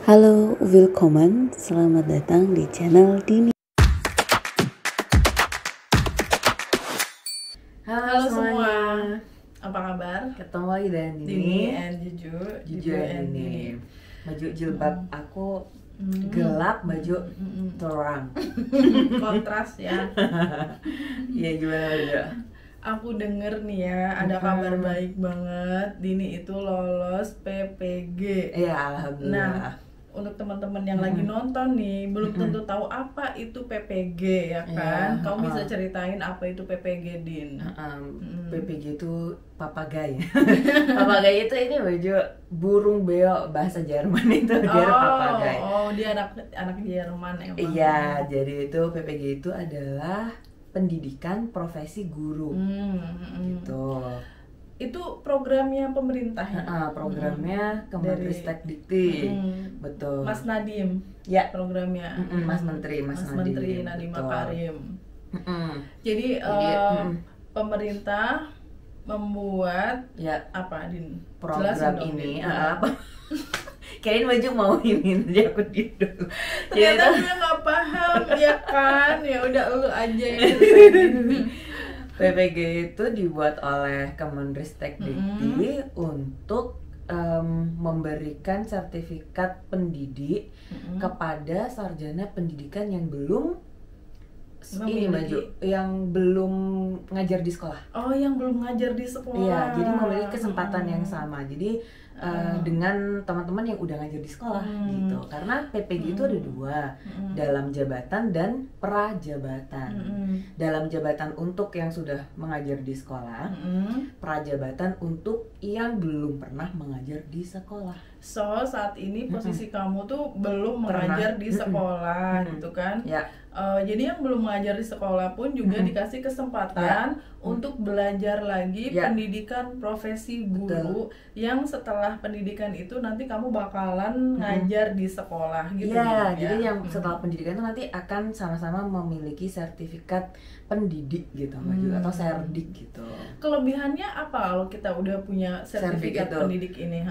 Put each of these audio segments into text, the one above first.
Halo, willkommen, selamat datang di channel Dini. Halo semua, apa kabar? Ketemu lagi dengan Dini and Juju and Dini. Baju jilbab aku gelap, baju terang. Kontras ya. Iya, gimana aja? Aku denger nih ya, ada kabar baik banget. Dini itu lolos PPG. Iya, alhamdulillah. Nah, untuk teman-teman yang lagi nonton nih, belum tentu tahu apa itu PPG ya kan? Kamu bisa ceritain apa itu PPG, Din? PPG itu papagai. Papagai itu ini baju burung beo, bahasa Jerman itu dia papagai. Oh, dia anak Jerman emang. Iya, jadi itu PPG itu adalah pendidikan profesi guru. Gitu. Itu programnya pemerintah ya? Programnya Kemendristekdikti. Betul. Mas Nadiem. Ya, Programnya. Mas Menteri Nadiem betul. Makarim. Jadi pemerintah membuat apa, Din? Program ini kirain baju mau ini tadi aku tidur. Ternyata gue nggak paham ya kan? Ya udah lu aja yang ceritain. PPG itu dibuat oleh Kemendristekdikti untuk memberikan sertifikat pendidik kepada sarjana pendidikan yang belum yang belum ngajar di sekolah. Oh, yang belum ngajar di sekolah. Iya, jadi memiliki kesempatan yang sama. Jadi dengan teman-teman yang udah ngajar di sekolah gitu. Karena PPG itu ada dua, dalam jabatan dan prajabatan. Dalam jabatan untuk yang sudah mengajar di sekolah, prajabatan untuk yang belum pernah mengajar di sekolah. So, saat ini posisi kamu tuh belum mengajar di sekolah gitu kan? Ya. Jadi yang belum mengajar di sekolah pun juga dikasih kesempatan untuk belajar lagi pendidikan profesi guru. Yang setelah pendidikan itu nanti kamu bakalan ngajar di sekolah gitu. Iya, jadi yang setelah pendidikan itu nanti akan sama-sama memiliki sertifikat pendidik gitu, atau serdik gitu. Kelebihannya apa kalau kita udah punya sertifikat pendidik ini?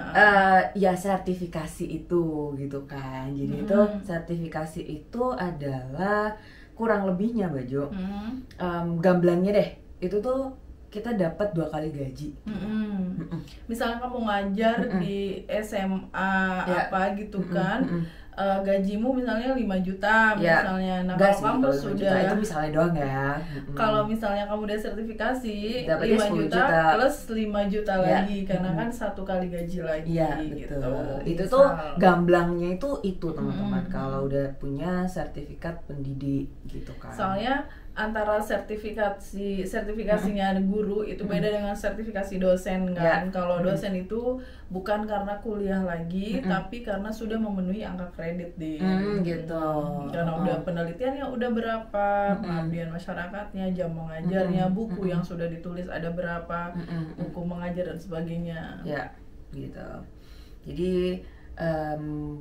Ya sertifikasi itu gitu kan. Jadi itu sertifikasi itu adalah kurang lebihnya Baju. Gamblangnya deh, itu tuh kita dapat 2 kali gaji. Misalnya kamu ngajar di SMA apa gitu kan, gajimu misalnya 5 juta misalnya. Nah, kalau kamu sudah itu misalnya doang ya. Kalau misalnya kamu udah sertifikasi dapatnya 5 juta plus 5 juta lagi karena kan 1 kali gaji lagi gitu. Itu tuh gamblangnya itu teman-teman kalau udah punya sertifikat pendidik gitu kan. Soalnya antara sertifikasinya guru itu beda dengan sertifikasi dosen kan. Kalau dosen itu bukan karena kuliah lagi tapi karena sudah memenuhi angka kredit gitu. Karena udah penelitiannya udah berapa, pengabdian masyarakatnya, jam mengajarnya, buku yang sudah ditulis ada berapa, buku mengajar dan sebagainya. Ya, gitu. Jadi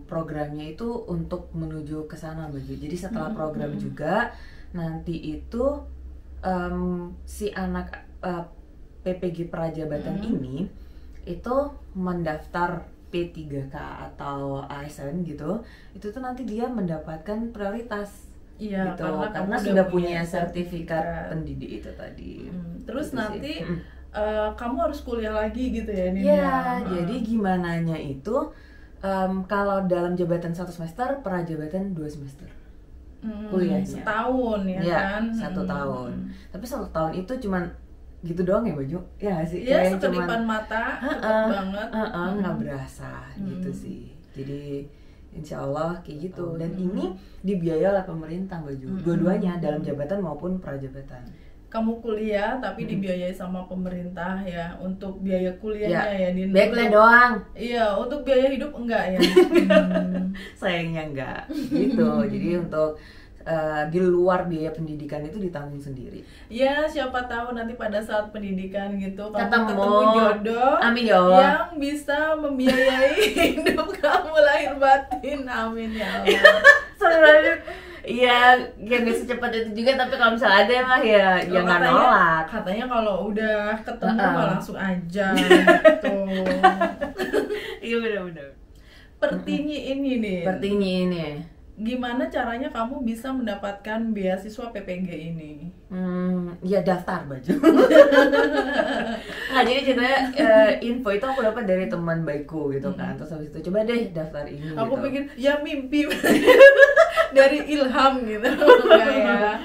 programnya itu untuk menuju ke sana Baju. Jadi setelah program juga nanti itu si anak PPG prajabatan ini itu mendaftar P3K atau ASN gitu. Itu tuh nanti dia mendapatkan prioritas. Iya, gitu. Karena sudah punya sertifikat pendidik itu tadi. Terus gitu nanti kamu harus kuliah lagi gitu ya Nina? Iya, jadi gimananya itu kalau dalam jabatan 1 semester, prajabatan 2 semester. Kuliahnya setahun kan? 1 tahun. Tapi 1 tahun itu cuman gitu doang ya Baju? Ya nggak sih? Iya, sekedipan mata, cepet banget. Nggak berasa gitu sih. Jadi insya Allah kayak gitu. Dan ini dibiayai oleh pemerintah Baju. Dua-duanya dalam jabatan maupun prajabatan. Kamu kuliah tapi dibiayai sama pemerintah ya untuk biaya kuliahnya ya Din. Biaya kuliah doang. Iya, untuk biaya hidup enggak ya? Sayangnya enggak gitu. Jadi untuk di luar biaya pendidikan itu ditanggung sendiri. Ya, siapa tahu nanti pada saat pendidikan gitu kamu ketemu jodoh. Amin ya Allah. Yang bisa membiayai hidup kamu lahir batin. Amin ya Allah. Sebenarnya Iya, ya gak secepat itu juga, tapi kalau misalnya ada mah ya nggak nolak. Katanya kalau udah ketemu mah langsung aja gitu. Iya benar-benar. Pertinyi ini nih. Pertinyi ini. Gimana caranya kamu bisa mendapatkan beasiswa PPG ini? Ya daftar Baju. Nah jadi ceritanya info itu aku dapat dari teman baikku gitu kan. Terus habis itu coba deh daftar ini. Aku gitu. pikir ya mimpi dari ilham gitu. Enggak.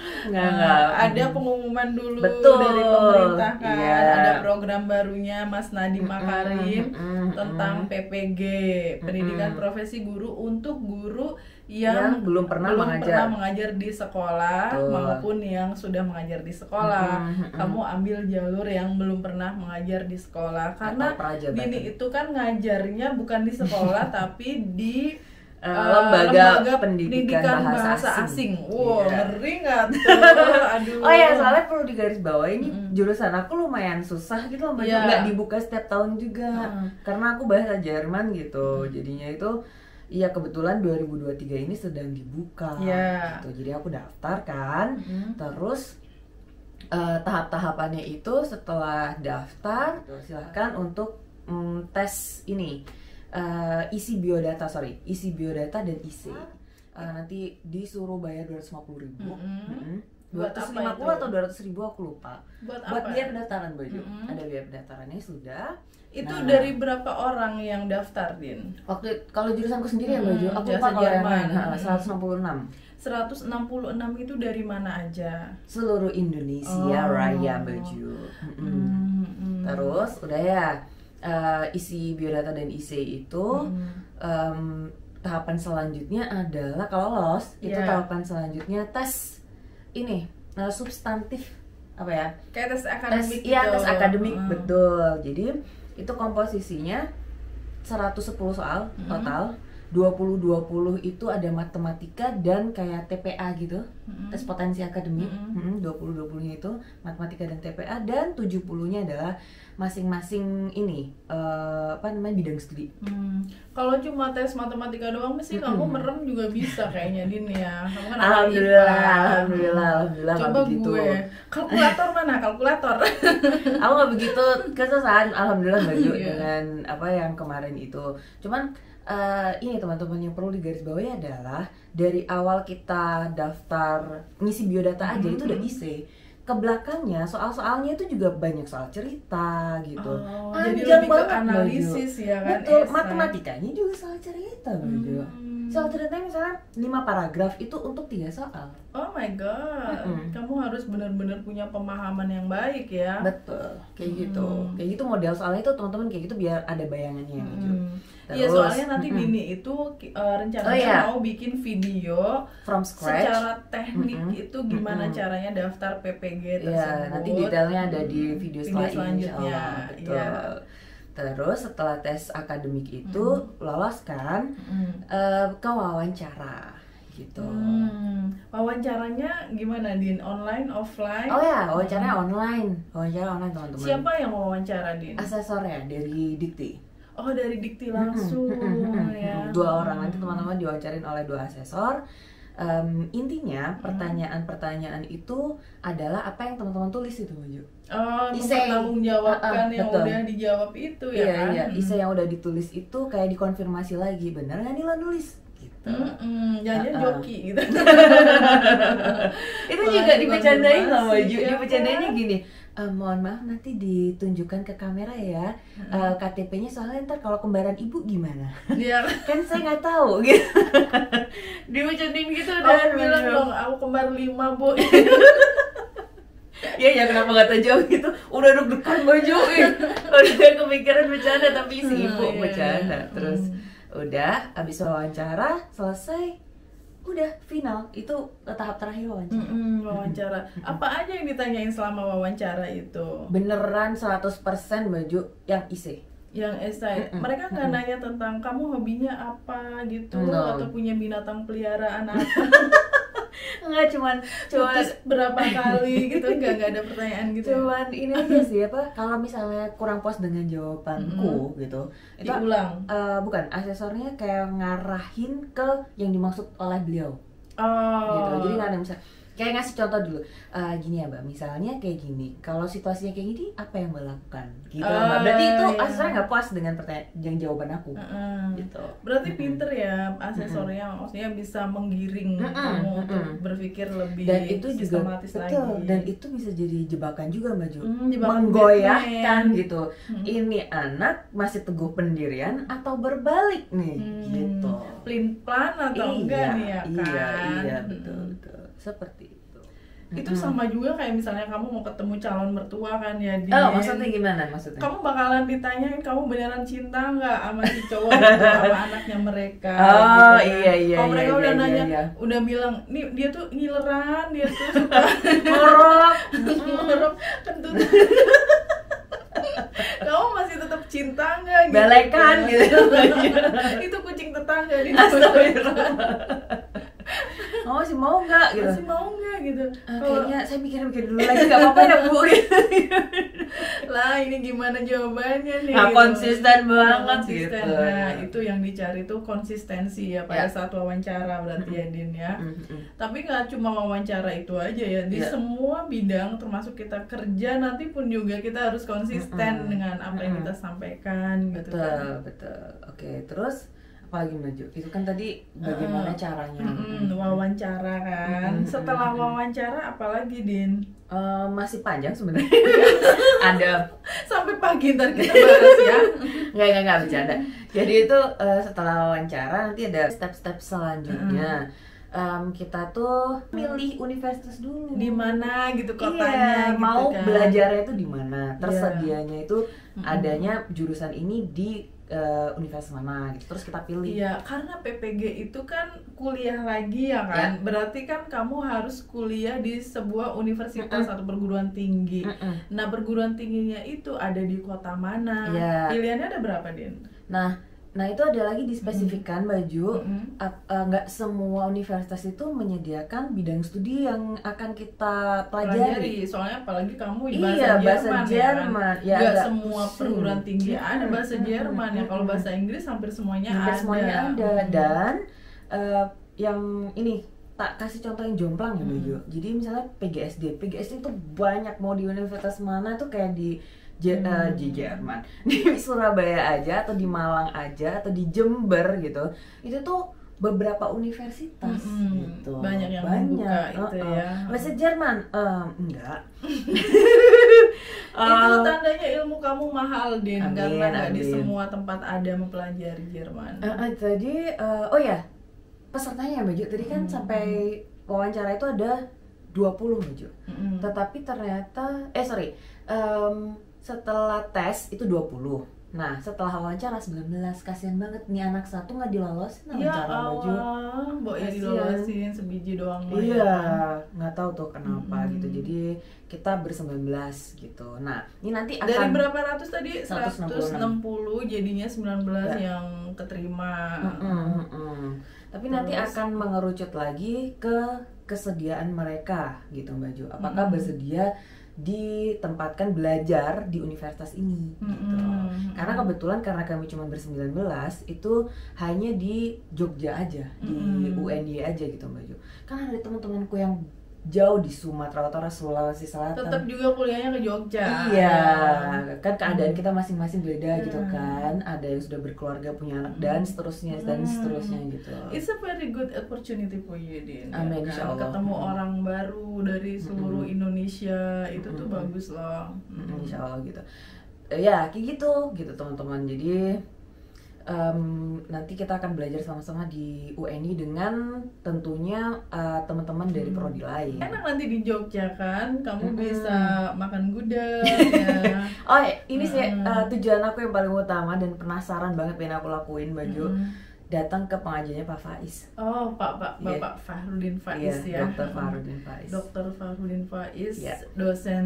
Ada pengumuman dulu. Betul. Dari pemerintah kan. Iya. Ada program barunya Mas Nadiem Makarim tentang PPG, pendidikan profesi guru untuk guru yang belum pernah mengajar di sekolah. Betul. Maupun yang sudah mengajar di sekolah. Kamu ambil jalur yang belum pernah mengajar di sekolah karena Dini itu kan ngajarnya bukan di sekolah tapi di lembaga pendidikan bahasa asing. Wow, ngeri nggak tuh? Aduh. Oh ya, soalnya perlu digarisbawahi ini jurusan aku lumayan susah gitu loh, nggak dibuka setiap tahun juga. Karena aku bahasa Jerman gitu, jadinya itu iya kebetulan 2023 ini sedang dibuka gitu. Jadi aku daftar kan, terus tahap-tahapannya itu setelah daftar silahkan untuk tes ini. Isi biodata dan IC. Nanti disuruh bayar 250.000. 250 atau 200.000 aku lupa. Buat biaya pendaftaran Baju. Ada biaya pendaftarannya sudah. Itu dari berapa orang yang daftar, Din? Kalau jurusanku sendiri ya Baju, aku lupa kalau yang lain. 166 itu dari mana aja? Seluruh Indonesia Raya Baju. Terus udah ya. Isi biodata dan IC itu tahapan selanjutnya adalah kalau lolos itu tahapan selanjutnya tes ini substantif apa ya? Kayak tes akademik gitu. Iya, tes akademik betul. Jadi itu komposisinya 110 soal total. 20-20 itu ada matematika dan kayak TPA gitu, tes potensi akademik. 20-20-nya itu matematika dan TPA, dan 70-nya adalah masing-masing ini bidang studi. Kalau cuma tes matematika doang sih kamu merem juga bisa kayaknya, Din ya. Kamu kan alhamdulillah coba begitu. Gue kalkulator mana kalkulator? Aku nggak begitu kesusahan, alhamdulillah Baju dengan apa yang kemarin itu. Cuman ini teman-teman yang perlu digarisbawahi adalah dari awal kita daftar ngisi biodata aja itu udah isi. Ke belakangnya soal-soalnya itu juga banyak soal cerita gitu. Jadi lebih ke analisis ya kan. Betul, matematikanya juga soal cerita Baju. Soal ceritanya misalnya 5 paragraf itu untuk 3 soal. Oh my god. Kamu harus benar-benar punya pemahaman yang baik ya. Betul, kayak gitu. Kayak gitu model soalnya itu teman-teman kayak gitu biar ada bayangannya Baju. Iya, soalnya nanti Dini itu rencananya mau bikin video from scratch secara teknik itu gimana caranya daftar PPG tersebut. Iya, nanti detailnya ada di video selanjutnya. Betul. Terus setelah tes akademik itu lolos kan ke wawancara gitu. Wawancaranya gimana, Din? Online, offline? Oh ya, wawancaranya online. Wawancara online teman-teman. Siapa yang wawancara, Din? Asesornya dari Dikti. Oh, dari Dikti langsung ya. 2 orang, nanti teman-teman diwawancarin oleh 2 asesor. Intinya pertanyaan-pertanyaan itu adalah apa yang teman-teman tulis itu Baju. Mempertanggungjawabkan yang udah dijawab itu ya kan. Iya, isi yang udah ditulis itu kayak dikonfirmasi lagi, benar nggak nih lo nulis gitu. Jangan joki gitu. Itu juga dibecandain loh Baju. Dibecandainnya gini, mohon maaf nanti ditunjukkan ke kamera ya KTP-nya, soalnya ntar kalau kembaran ibu gimana? Iya. Kan saya nggak tahu gitu. Dibecandain gitu udah. Bilang dong, aku kembar 5 Bu. Ya kenapa nggak terjawab gitu? Udah deg-degan Baju. Udah kepikiran bercanda tapi si ibu bercanda. Terus udah habis wawancara selesai, udah final, itu tahap terakhir wawancara. Wawancara. Apa aja yang ditanyain selama wawancara itu? Beneran 100% Baju yang isi. Yang esai. Mereka nggak nanya tentang kamu hobinya apa gitu atau punya binatang peliharaan apa. Enggak, cuman berapa kali gitu, enggak ada pertanyaan gitu. Cuman ini aja sih kalau misalnya kurang puas dengan jawabanku gitu, itu diulang. Bukan, asesornya kayak ngarahin ke yang dimaksud oleh beliau. Oh. Gitu. Jadi nggak ada misalnya Kayak ngasih contoh dulu, gini ya Mbak, misalnya kayak gini, kalau situasinya kayak gini, apa yang Mbak lakukan? Gitu Mbak, berarti itu iya. asesornya nggak puas dengan pertanyaan, yang jawaban aku gitu. Berarti pinter ya asesornya, maksudnya bisa menggiring kamu untuk berpikir lebih Dan itu juga, sistematis betul, lagi. dan itu bisa jadi jebakan juga Mbak Ju, Jebakan menggoyahkan Batman. gitu, ini anak masih teguh pendirian atau berbalik nih, gitu. Pelin-pelan atau enggak nih ya kan? Iya, betul, seperti itu. Itu sama juga kayak misalnya kamu mau ketemu calon mertua kan ya, Oh, maksudnya gimana maksudnya? kamu bakalan ditanyain kamu beneran cinta nggak sama si cowok itu, sama anaknya mereka. Oh, gitu kan. iya. Kalau mereka udah iya, nanya, iya. udah bilang, nih dia tuh ngileran, dia tuh suka ngorok kentut. Kamu masih tetap cinta nggak? Gitu, Belekan gitu. Itu kucing tetangga di Oh, masih mau nggak gitu? masih mau nggak gitu? Kayaknya saya mikir-mikir dulu lagi, nggak apa-apa ya Bu. Lah ini gimana jawabannya nih? Nah, gitu. konsisten banget Konsisten. gitu. Nah itu yang dicari tuh konsistensi ya pada saat wawancara berarti ya Din ya. Tapi nggak cuma wawancara itu aja ya, di semua bidang termasuk kita kerja nanti pun juga kita harus konsisten dengan apa yang kita sampaikan gitu kan. Betul. Oke, terus apa lagi Mbak Ju? Itu kan tadi bagaimana caranya. Wawancara kan. Setelah wawancara apalagi Din? Masih panjang sebenarnya. Ada Sampai pagi ntar kita bahas ya. Nggak bercanda. Jadi itu setelah wawancara nanti ada step-step selanjutnya. Kita tuh milih universitas dulu. Di mana gitu kotanya gitu mau kan. belajarnya itu di mana, tersedianya itu adanya jurusan ini di universitas mana gitu, terus kita pilih. Iya, karena PPG itu kan kuliah lagi ya kan. Berarti kan kamu harus kuliah di sebuah universitas atau perguruan tinggi. Nah, perguruan tingginya itu ada di kota mana? Pilihannya ada berapa, Din? Nah itu ada lagi dispesifikkan Baju, nggak semua universitas itu menyediakan bidang studi yang akan kita pelajari. Soalnya apalagi kamu bahasa Jerman ya, nggak semua perguruan tinggi ada bahasa Jerman ya. Kalau bahasa Inggris hampir semuanya ada. Dan yang ini tak kasih contoh yang jomplang ya Baju. Jadi misalnya PGSD itu banyak, mau di universitas mana tuh kayak di Jerman, di Surabaya aja atau di Malang aja atau di Jember gitu, itu tuh beberapa universitas gitu. Banyak yang membuka itu ya. Bahasa Jerman enggak. Itu tandanya ilmu kamu mahal Din, karena nggak di amin. semua tempat ada mempelajari Jerman. Tadi pesertanya Baju tadi kan sampai wawancara itu ada 20 Baju. Tetapi ternyata setelah tes itu 20. Nah, setelah wawancara 19, kasihan banget nih anak satu nggak dilolosin wawancara Baju. Mbok ya dilolosin sebiji doang. Iya, nggak tahu tuh kenapa gitu. Jadi kita ber-19 gitu. Nah, ini nanti akan dari berapa ratus tadi? 160 jadinya 19 yang keterima. Tapi nanti akan mengerucut lagi ke kesediaan mereka gitu Mbak Jo. Apakah bersedia ditempatkan belajar di universitas ini gitu. Karena kebetulan karena kami cuma ber-19 itu hanya di Jogja aja, di UNY aja gitu Mbak Jo. Kan ada teman-temanku yang jauh di Sumatera Utara, Sulawesi Selatan. Tetap juga kuliahnya ke Jogja. Iya, kan keadaan kita masing-masing beda gitu kan. Ada yang sudah berkeluarga, punya anak dan seterusnya gitu. It's a very good opportunity for you, Din. Amin, ya kan? insyaallah. Ketemu orang baru dari seluruh Indonesia itu tuh bagus loh. Insyaallah gitu. Ya kayak gitu teman-teman. Jadi nanti kita akan belajar sama-sama di UNI dengan tentunya teman-teman dari prodi lain. Enak nanti di Jogja kan, kamu bisa makan gudeg ya. Oh ini sih tujuan aku yang paling utama dan penasaran banget pengen aku lakuin Baju. Datang ke pengajiannya Pak Faiz. Oh, Bapak Fahrudin Faiz ya. Dr. Fahrudin Faiz. Dr. Fahrudin Faiz, Yeah. dosen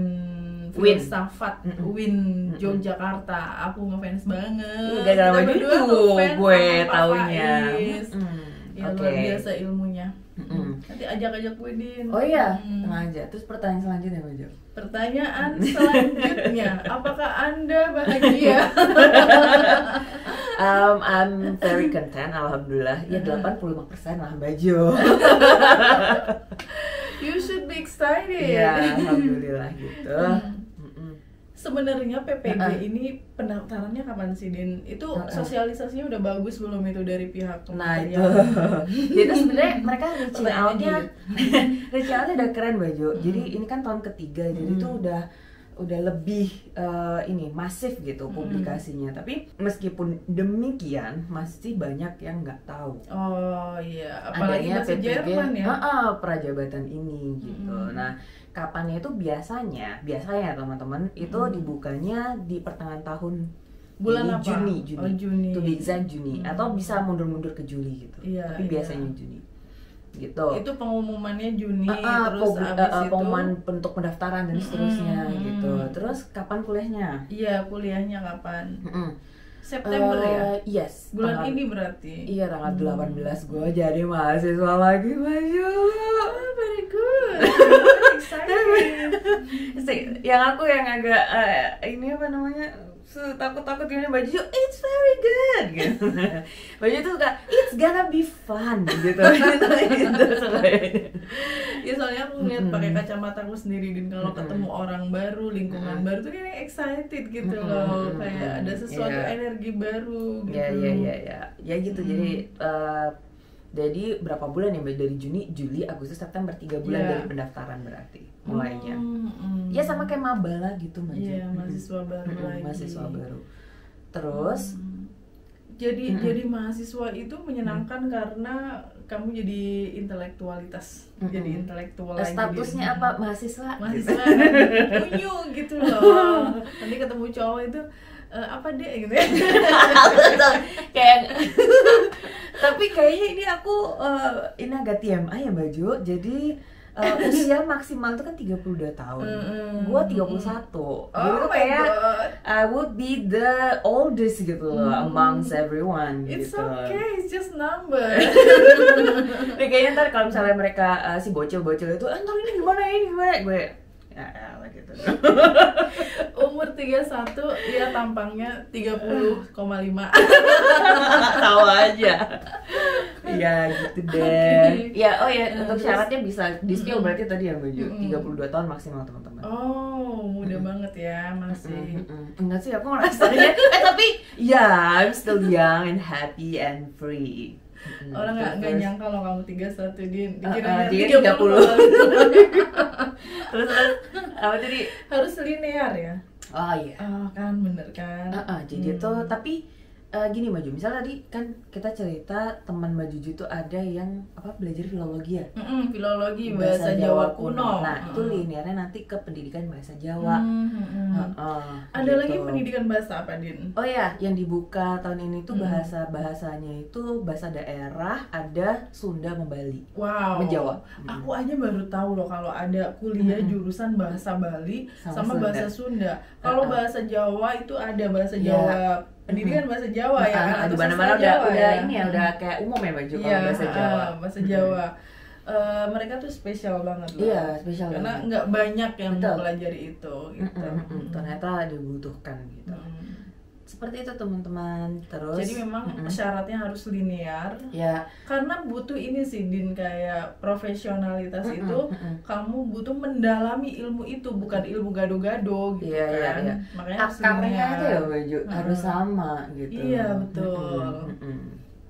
filsafat UIN Yogyakarta. Aku ngefans banget. Gara-gara Kita begitu berdua ngefans gue sama Pak taunya. Faiz. Ya luar biasa ilmunya. Nanti ajak-ajak gue Din. Oh iya, tenang aja. Terus pertanyaan selanjutnya Baju. Pertanyaan selanjutnya, apakah Anda bahagia? I'm very content, alhamdulillah. Ya 85% lah Baju. You should be excited. Iya, alhamdulillah gitu. Sebenarnya PPG ini pendaftarannya kapan sih, Din? Itu sosialisasinya udah bagus belum itu dari pihak kementerian? Nah itu sebenarnya mereka reaching out-nya udah keren Baju. Jadi ini kan tahun ketiga, jadi itu udah lebih ini masif gitu publikasinya. Tapi meskipun demikian masih banyak yang nggak tahu. Oh iya, apalagi bahasa PPG, Jerman ya. Prajabatan ini gitu. Nah kapannya itu biasanya teman-teman itu dibukanya di pertengahan tahun. Bulan ini apa? Juni. Juni. To be exact Juni atau bisa mundur-mundur ke Juli gitu. Iya, tapi biasanya Juni. Gitu. Itu pengumumannya Juni terus abis itu pengumuman bentuk pendaftaran dan seterusnya gitu. Terus kapan kuliahnya? Iya, kuliahnya kapan? September ya? Yes. Bulan ini berarti? Iya, tanggal 18 gue jadi mahasiswa lagi, Maju. Very good. Yang aku yang agak ini apa namanya, takut-takut gini Baju, it's very good gitu. Baju tuh suka it's gonna be fun gitu. Ya soalnya aku ngeliat pakai kacamata aku sendiri, dan kalau ketemu orang baru, lingkungan baru tuh kayak excited gitu loh, kayak ada sesuatu energi baru gitu. Ya gitu. Jadi berapa bulan ya, dari Juni, Juli, Agustus, September, 3 bulan dari pendaftaran berarti mulainya. Ya sama kayak maba lah gitu Maju. Iya, mahasiswa baru lagi. Mahasiswa baru. Terus jadi mahasiswa itu menyenangkan karena kamu jadi intelektualitas, jadi intelektual lagi. Statusnya apa? Mahasiswa kan unyu gitu loh. Nanti ketemu cowok itu apa deh gitu ya. Kayak tapi kayaknya ini aku ini agak TMI ya Baju. Jadi usia maksimal itu kan 32 tahun. Gua 31. Jadi tuh kayak I would be the oldest gitu loh amongst everyone It's gitu. okay, it's just number. Kayaknya ntar kalau misalnya mereka si bocil-bocil itu, ntar ini gimana gue ya gitu. Umur 31 ya tampangnya 30,5. Tahu aja. Ya gitu deh. Ya untuk syaratnya bisa di-spill berarti tadi yang Baju 32 tahun maksimal teman-teman. Oh, muda banget ya masih. Enggak sih, aku ngerasanya tapi ya I'm still young and happy and free. Orang nggak nyangka kalau kamu 31, Din. Dikiranya 30. Terus apa tadi? Harus linear ya? Oh iya. Kan bener kan? Jadi tuh tapi gini Maju, misalnya tadi kan kita cerita teman Maju itu ada yang belajar filologi ya? Filologi bahasa Jawa kuno. Nah itu linearnya nanti ke pendidikan bahasa Jawa. Ada lagi pendidikan bahasa apa, Din? Oh ya, yang dibuka tahun ini tuh bahasanya itu bahasa daerah, ada Sunda sama Bali. Wow. Menjawa. Aku aja baru tahu loh kalau ada kuliah jurusan bahasa Bali sama bahasa Sunda. Kalau bahasa Jawa itu ada bahasa Jawa. Pendidikan bahasa Jawa ya kan? Di mana-mana udah ini ya, udah kayak umum ya Baju kalau bahasa Jawa. Bahasa Jawa. Mereka tuh spesial banget loh. Iya, spesial karena banget. nggak banyak yang mempelajari itu gitu. Ternyata dibutuhkan gitu. Seperti itu teman-teman. Terus jadi memang syaratnya harus linear. Ya. Karena butuh ini sih, Din, kayak profesionalitas itu kamu butuh mendalami ilmu itu, bukan ilmu gado-gado gitu kan. Iya. Makanya akarnya aja ya Baju harus sama gitu. Iya, betul.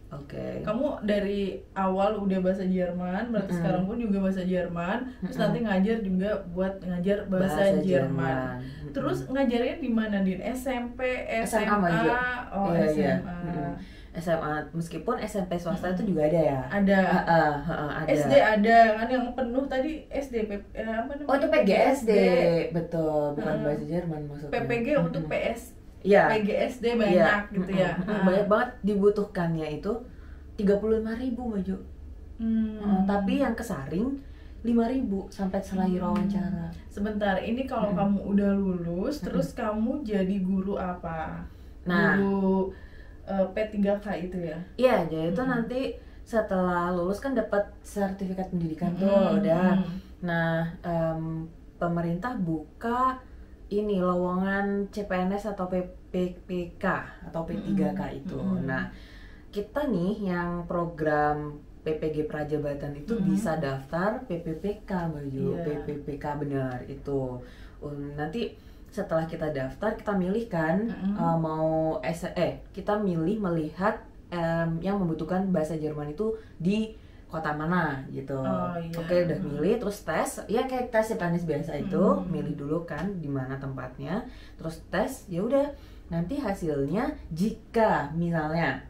Oke. Kamu dari awal udah bahasa Jerman, berarti sekarang pun juga bahasa Jerman. Terus nanti ngajar juga buat ngajar bahasa Jerman. Terus ngajarnya di mana, Din? SMP, SMA? Oh, SMA. SMA, meskipun SMP swasta itu juga ada ya. Ada. Ada. SD ada kan yang penuh tadi SD apa namanya? Oh itu PGSD, betul, bukan bahasa Jerman maksudnya. PPG untuk PS. Ya. PGSD banyak gitu ya. Banyak banget dibutuhkannya itu 35.000 Maju. Tapi yang kesaring 5.000 sampai selesai wawancara. Sebentar, ini kalau kamu udah lulus, terus kamu jadi guru apa? Nah, guru P3K itu ya? Iya, jadi itu nanti setelah lulus kan dapat sertifikat pendidikan tuh udah. Nah, pemerintah buka ini lowongan CPNS atau PPK atau P3K itu. Nah, kita nih yang program PPG Prajabatan itu bisa daftar PPPK Mbak Ju. PPPK benar itu. Nanti setelah kita daftar kita milih kan kita milih melihat yang membutuhkan bahasa Jerman itu di kota mana gitu. Oke, udah milih terus tes. Ya kayak tes Japanese biasa itu, milih dulu kan di mana tempatnya. Terus tes, ya udah. Nanti hasilnya jika misalnya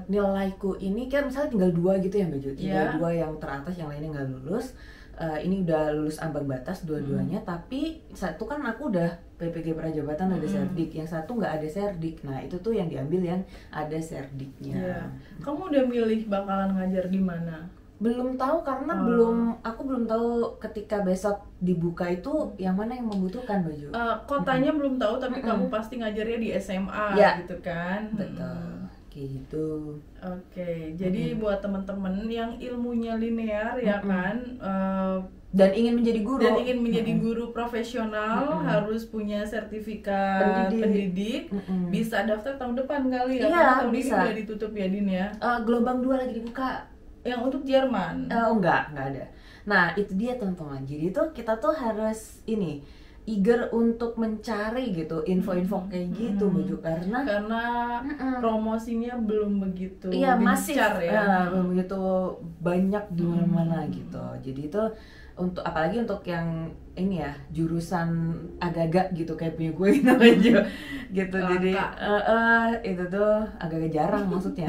nilaiku ini kan misalnya tinggal 2 gitu ya Mbak Ju. Tinggal 2 yang teratas, yang lainnya nggak lulus. Ini udah lulus ambang batas dua-duanya, tapi satu kan aku udah PPG Prajabatan ada serdik, yang satu nggak ada serdik. Nah itu tuh yang diambil yang ada serdiknya. Kamu udah milih bakalan ngajar di mana? Belum tahu karena aku belum tahu ketika besok dibuka itu yang mana yang membutuhkan Mbak Ju. Kotanya belum tahu, tapi kamu pasti ngajarnya di SMA gitu kan? Betul. Gitu. Oke, jadi buat teman-teman yang ilmunya linear ya kan, dan ingin menjadi guru profesional, harus punya sertifikat pendidik, bisa daftar tahun depan kali ya? Tahun ini udah ditutup ya Din ya? Gelombang 2 lagi dibuka. Yang untuk Jerman? Enggak ada. Nah itu dia teman-teman. Jadi tuh kita tuh harus eager untuk mencari gitu info-info kayak gitu Mbak Ju, karena promosinya belum begitu gencar ya, belum begitu banyak di mana-mana gitu. Jadi itu untuk apalagi untuk yang ini ya jurusan agak-agak gitu kayak punya gue gitu gitu. Jadi itu tuh agak-agak jarang maksudnya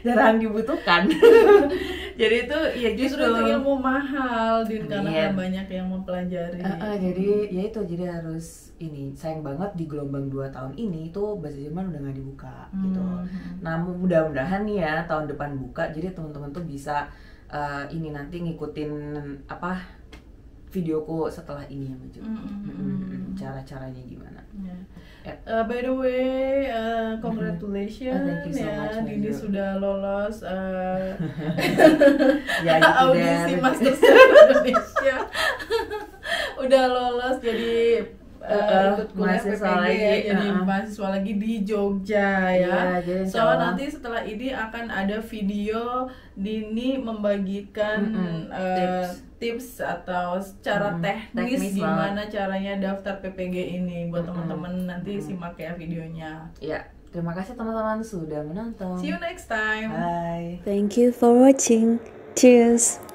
jarang dibutuhkan. Jadi itu ya justru itu ilmu mahal Din, karena banyak yang mempelajari. Jadi harus sayang banget di gelombang 2 tahun ini itu bahasa Jerman udah nggak dibuka gitu. Nah mudah-mudahan nih ya tahun depan buka, jadi teman-teman tuh bisa nanti ngikutin videoku setelah ini ya Mbak Ju. Cara-caranya gimana. By the way, congratulations thank you so much, Dini sudah lolos gitu audisi Masterchef Indonesia. Udah lolos jadi ikut kuliah PPG jadi mahasiswa lagi di Jogja ya. Nanti setelah ini akan ada video Dini membagikan tips atau secara teknis gimana caranya daftar PPG ini buat teman-teman. Nanti simak ya videonya. Terima kasih teman-teman sudah menonton. See you next time. Bye. Thank you for watching. Cheers.